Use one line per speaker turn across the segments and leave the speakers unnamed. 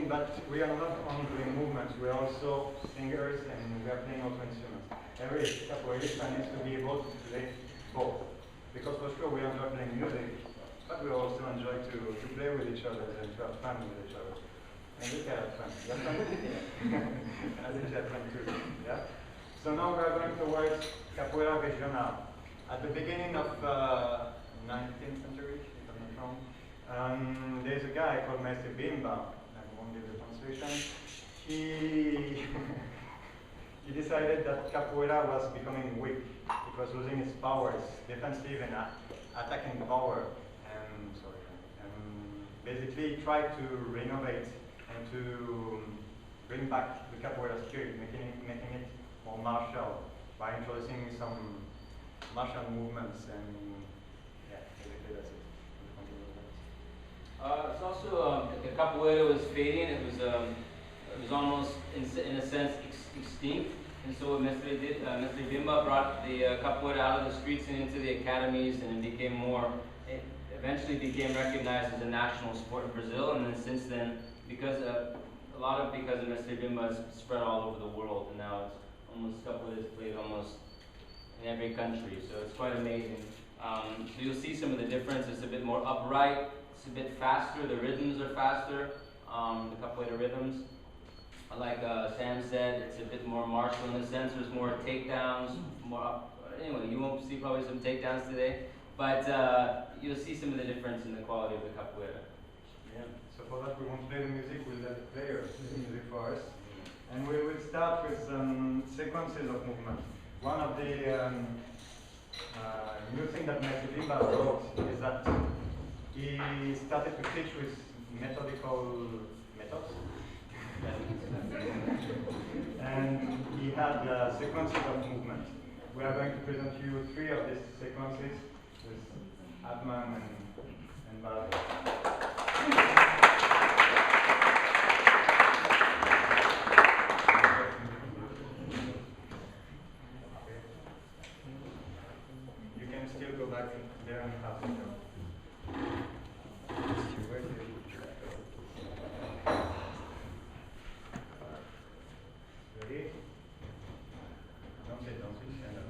mentioning that we are not only doing movements, we are also singers and we are playing also instruments. Every capoeirista needs to be able to play both. Because for sure we enjoy playing music, but we also enjoy to play with each other and to have fun with each other. And we can have fun. You have fun? Yeah. I think you have fun too. Yeah? So now we are going towards Capoeira Regional. At the beginning of 19th century, if I'm not wrong, there's a guy called Mestre Bimba, I won't give the translation. He decided that capoeira was becoming weak. It was losing its powers, defensive and attacking power. Basically tried to renovate and to bring back the capoeira spirit, making it more martial by introducing some martial movements, and yeah, basically that's it.
It's also the capoeira was fading. It was almost in a sense extinct. And so what Mestre did, Mestre Bimba brought the capoeira out of the streets and into the academies, and it became more. It eventually became recognized as a national sport in Brazil, and then since then, because of Mestre Bimba, it's spread all over the world, and now it's almost capoeira is played almost in every country. So it's quite amazing. So you'll see some of the difference. It's a bit more upright. It's a bit faster. The rhythms are faster. The capoeira rhythms. Like Sam said, it's a bit more martial in a sense. There's more takedowns. Anyway, you won't see probably some takedowns today, but you'll see some of the difference in the quality of the capoeira.
Yeah. So for that, we won't play the music. We'll let the players play the music for us, and we will start with some sequences of movement. One of the new things that Mestre Bimba wrote is that he started to teach with methodical methods. And he had sequences of movement. We are going to present you 3 of these sequences with Atman and Bali. You can still go back there and have it. Ready? Don't sit, stand up.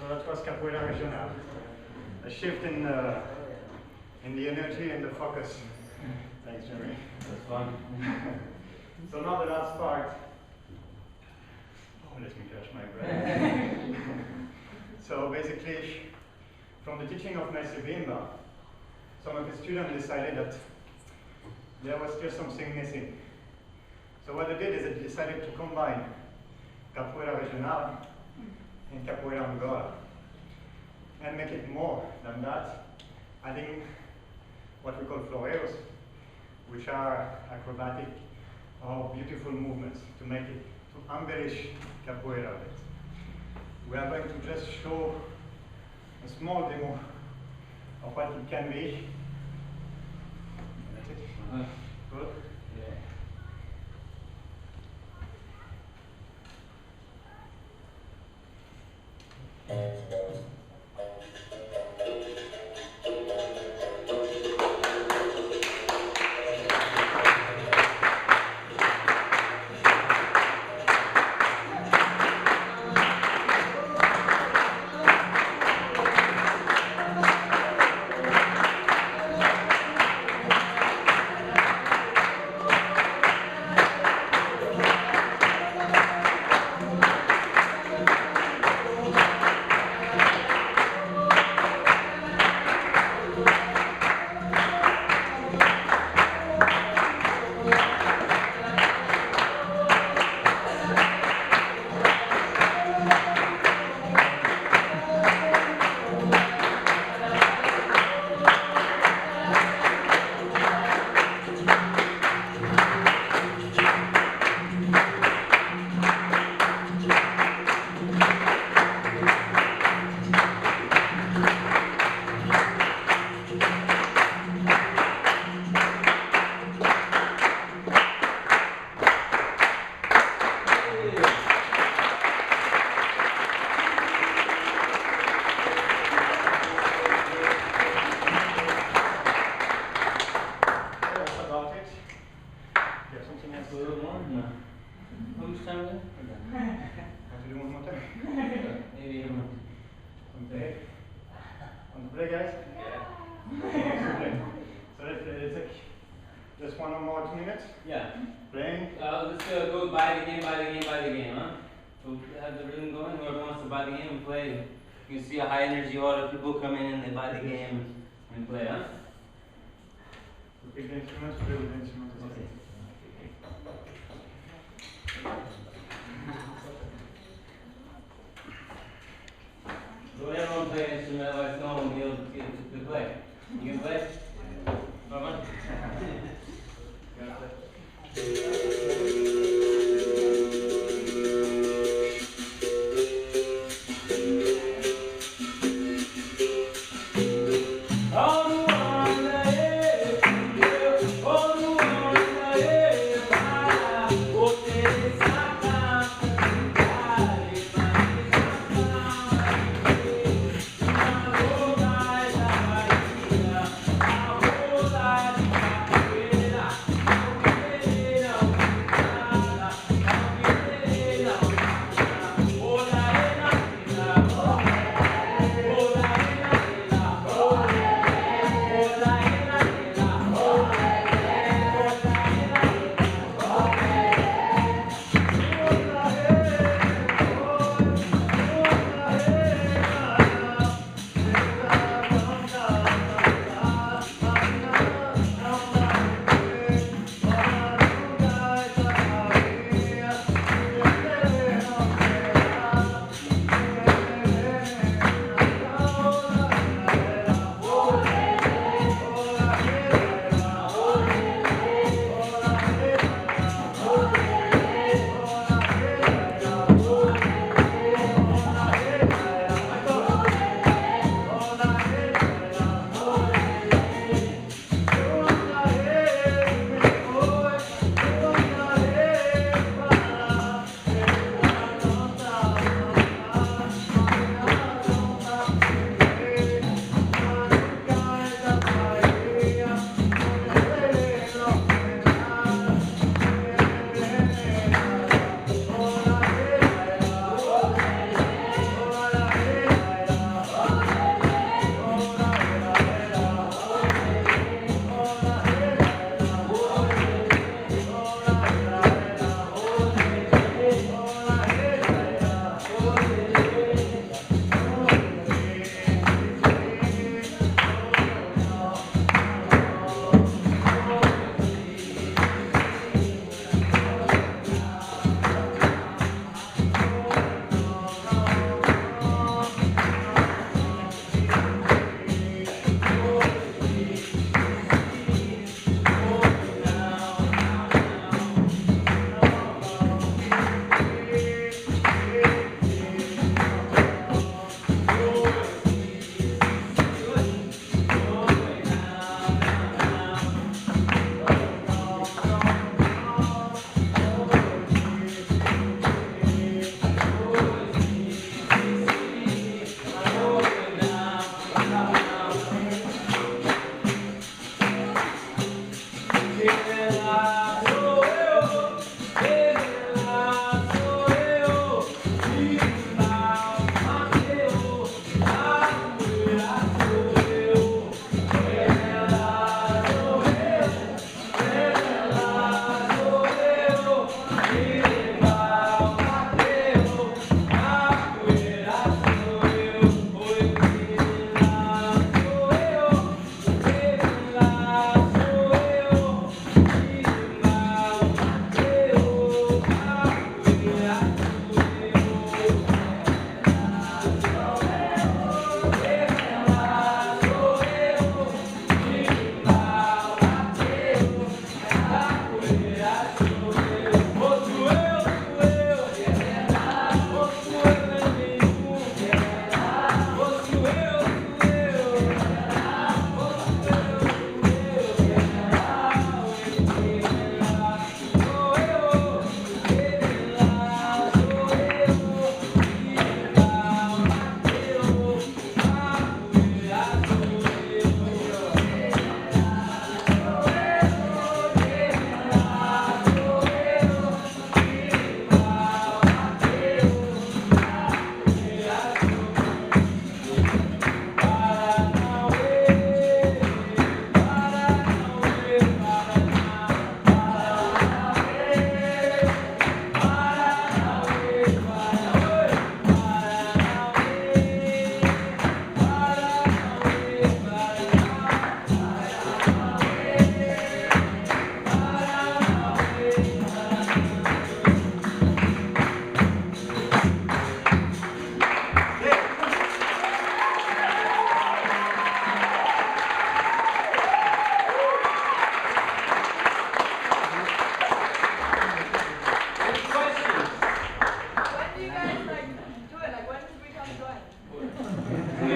So that was Capoeira Regional. A shift in the energy and the focus. Thanks, Jeremy.
That's fun.
So now the last part. Oh, let me catch my breath. So basically, from the teaching of Mestre Bimba, some of the students decided that there was still something missing. So what they did is they decided to combine Capoeira Regional and Capoeira Angola and make it more than that, adding what we call floreos, which are acrobatic or beautiful movements to make it, to embellish Capoeira a bit. We are going to just show a small demo of what it can be. That's it. Good?
Yeah.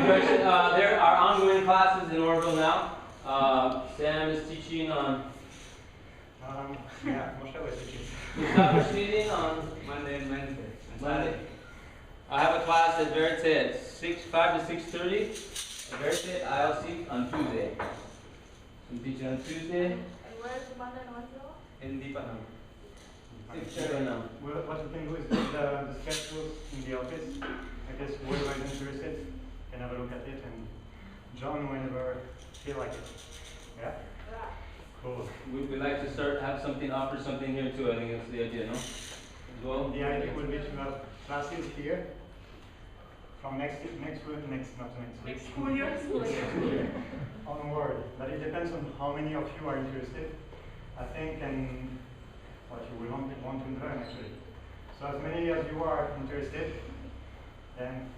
question. There are ongoing classes in Auroville now. Sam is teaching on.
Yeah, Moshe was teaching.
Mustafa's meeting on
Monday and Wednesday.
Monday. I have a class at Verite at 5 to 6:30. At Verite ILC on Tuesday. I'm teaching on Tuesday.
And where is the Monday and Wednesday?
In Deepanam.
6:30 now.
Well, what you can do is get the schedules in the office. I guess whoever is interested can have a look at it and join whenever you feel like it. Yeah?
Yeah.
Cool.
We like to offer something here too. I think that's the idea, no? As well.
The idea will be to have classes here from next
School year.
onward. But it depends on how many of you are interested, I think, and what you will want to learn actually. So as many as you are interested, then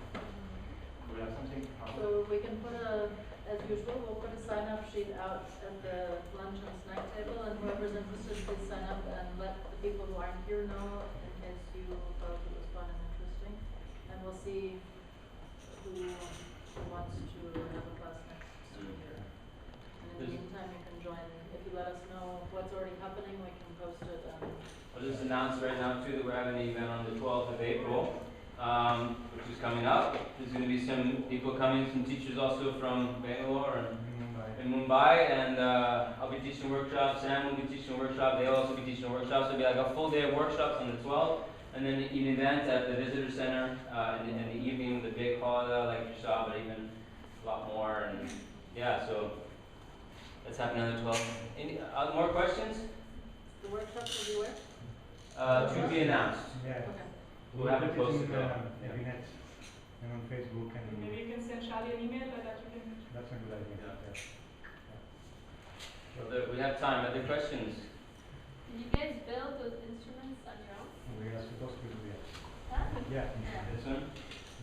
we'll have something.
So we can put as usual, we'll put a sign-up sheet out at the lunch and snack table, and whoever's interested, please sign up and let the people who aren't here know in case you thought it was fun and interesting. And we'll see who wants to have a class next year. And in the meantime, you can join. If you let us know what's already happening, we can post it.
I'll just announce right now too that we're having an event on the 12th of April, which is coming up. There's going to be some people coming, some teachers also from Bangalore and in Mumbai, and I'll be teaching workshops. Sam will be teaching a workshop. They'll also be teaching a workshop. So it'll be like a full day of workshops on the 12th, and then an event at the visitor center in the evening, the big hall like you saw, but even a lot more. And yeah, so that's happening on the 12th. Any more questions?
The workshops will be where?
To be announced.
Yeah.
Okay.
We'll have it
put
posted
in
though.
maybe net and on Facebook, and
Maybe you can send Charlie an email that you can.
that's a good idea.
Yeah.
Yeah.
We have time. Other questions?
Did you guys build those instruments on your own?
We are supposed to do that.
Huh?
Yeah.
This one?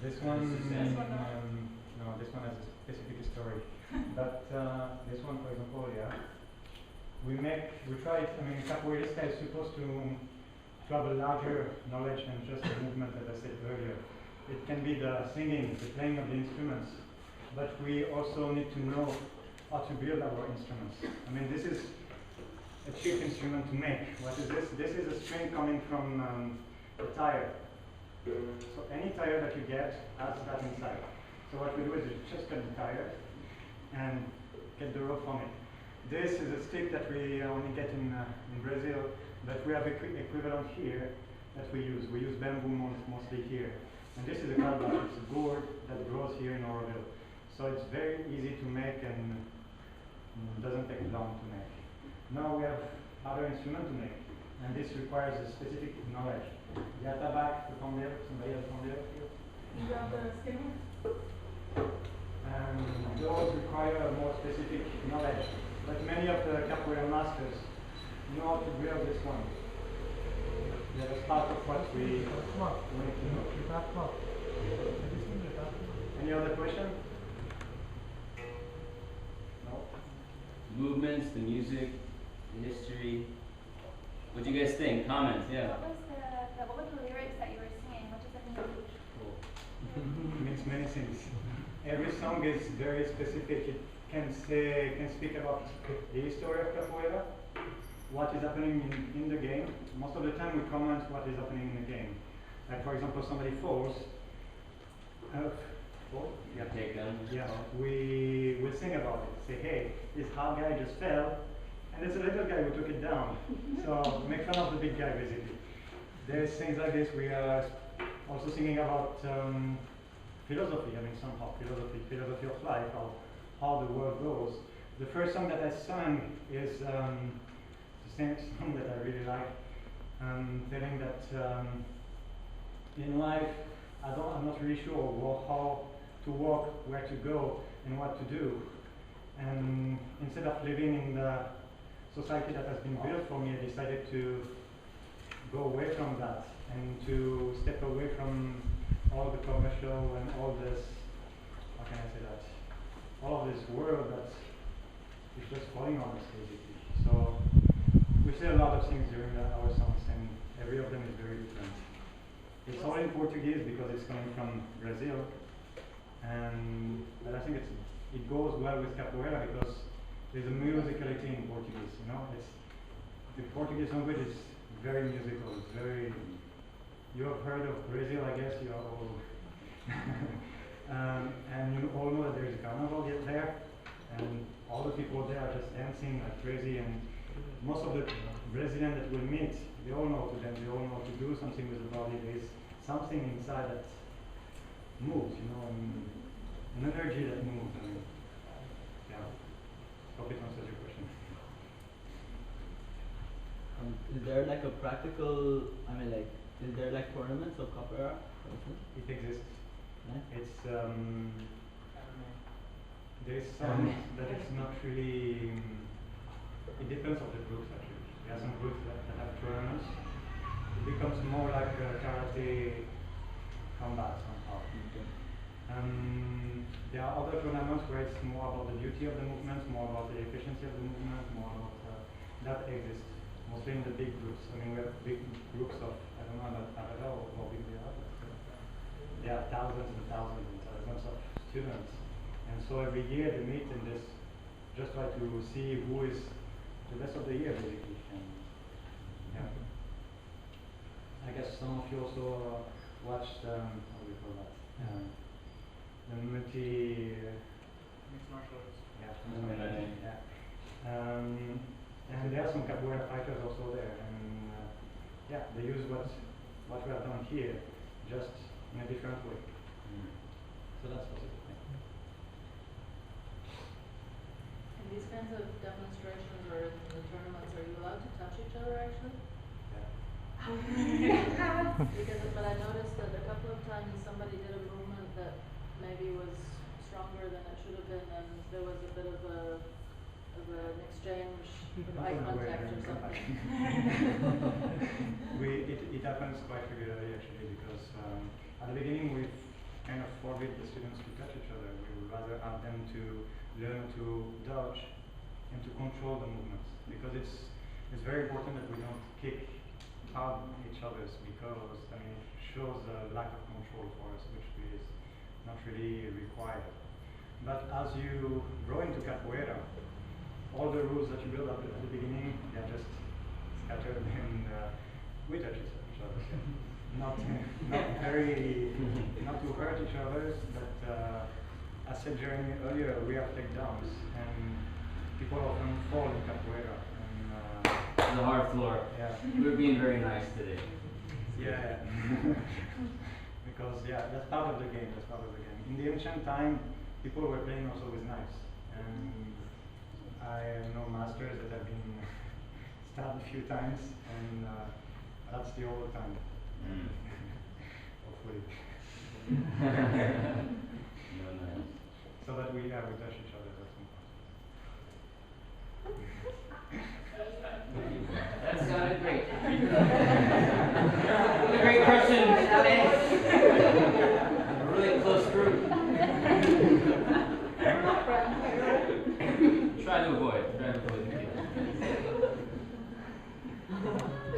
This one,
This
one,
no, this one has a specific story. But this one, for example, yeah, we try it. I mean, capoeirista is supposed to have a larger knowledge than just the movement, as I said earlier. It can be the singing, the playing of the instruments, but we also need to know how to build our instruments. I mean, this is a cheap instrument to make. What is this? This is a string coming from a tire. So any tire that you get has that inside. So what we do is we just cut the tire and get the rope from it. This is a stick that we only get in Brazil, but we have equivalent here that we use. We use bamboo mostly here. And this is a calabash. It's a gourd that grows here in Auroville. So it's very easy to make and doesn't take long to make. Now we have other instruments to make, and this requires a specific knowledge. Il y a tabac, le pandeur, somebody has a pandeur here?
You have the skin.
And those require more specific knowledge. But many of the capoeira masters know how to build this one. That is part of what we need to know. Any other question? No?
Movements, the music, the history. What do you guys think? Comments? Yeah.
What was the lyrics that you were singing? What does it mean?
It means many things. Every song is very specific. It can speak about the history of capoeira, what is happening in the game. Most of the time we comment what is happening in the game. Like for example, somebody falls.
You take them.
Yeah, we will sing about it. Say, hey, this hard guy just fell, and it's a little guy who took it down. So make fun of the big guy basically. There's things like this. We are also singing about philosophy. I mean, somehow philosophy of life, how the world goes. The first song that I sang is the same song that I really like, telling that in life I'm not really sure how to walk, where to go, and what to do. And instead of living in the society that has been built for me, I decided to go away from that and to step away from all the commercial and all this, how can I say that? All of this world that is just falling on us basically. So we say a lot of things during our songs, and every of them is very different. It's all in Portuguese because it's coming from Brazil, But I think it goes well with capoeira because there's a musicality in Portuguese. You know, the Portuguese language is very musical. It's very. You have heard of Brazil, I guess. You are all. And you all know that there is a carnival there, and all the people there are just dancing like crazy. And most of the Brazilians that we meet, they all know to them. They all know to do something with the body. There is something inside that moves, you know, an energy that moves. And yeah, hope it answers your question.
Is there like a practical, is there like tournaments of capoeira, for instance?
It exists.
Yeah.
It's there's some that it's not really. It depends on the groups actually. There are some groups that have tournaments. It becomes more like karate combat somehow.
Okay.
There are other tournaments where it's more about the beauty of the movements, more about the efficiency of the movement, more about that exists. Mostly in the big groups. I mean, we have big groups of, I don't know how big they are, but there are thousands and thousands and thousands of students. And so every year they meet and just try to see who is the best of the year, basically. And yeah. I guess some of you also watched, how do we call that? The
Mixed martial arts.
Yeah. And there are some capoeira fighters also there, and yeah, they use what we have done here, just in a different way. So that's possible.
In these kinds of demonstrations or in the tournaments, are you allowed to touch each other actually? But I noticed that a couple of times somebody did a movement that maybe was stronger than it should have been, and there was a bit of an exchange, eye contact or something.
It happens quite regularly actually, because at the beginning we kind of forbid the students to touch each other. We would rather have them to learn to dodge and to control the movements, because it's very important that we don't kick out each other's, because I mean it shows a lack of control for us, which is not really required. But as you grow into capoeira, all the rules that you build up at the beginning, they are just scattered, and we touch each other. Not to hurt each other, but as said Jeremy earlier, we have takedowns, and people often fall in capoeira.
The hard floor.
Yeah.
We're being very nice today.
Yeah. Because that's part of the game. That's part of the game. In the ancient time, people were playing also with knives, and I know masters that have been stabbed a few times, and that's the old time. Hopefully.
No, nice.
So that we touch each other. That's
That sounded great. A great question. A really close group. Try to avoid.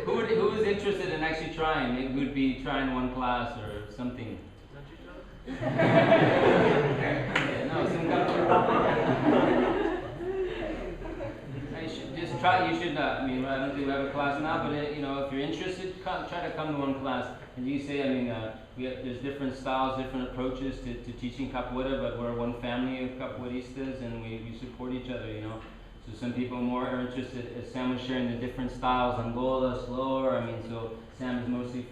Who is interested in actually trying? Maybe who'd be trying one class or something. Yeah, no, some you should just try. You should. I mean, I don't think we have a class now, but if you're interested, try to come to one class. And you say, I mean, there's different styles, different approaches to teaching capoeira, but we're one family of capoeiristas, and we support each other. So some people are interested, as Sam was sharing, the different styles, Angola, slower. I mean, so Sam is mostly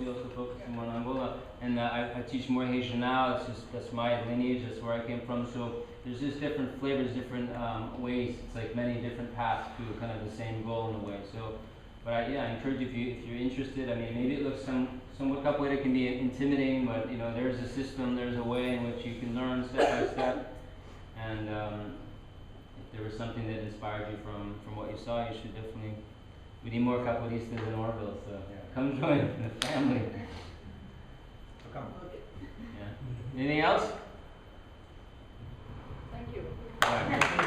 also focusing on Angola, and I teach more Regional. That's my lineage. That's where I came from. So there's just different flavors, different ways. It's like many different paths to kind of the same goal in a way. So, but I encourage you, if you're interested. I mean, maybe it looks somewhat capoeira can be intimidating, but there's a system, there's a way in which you can learn step by step, and if there was something that inspired you from what you saw, you should definitely. We need more capoeiristas in Auroville, so come join the family.
So come.
Yeah. Anything else?
Thank you.
All right.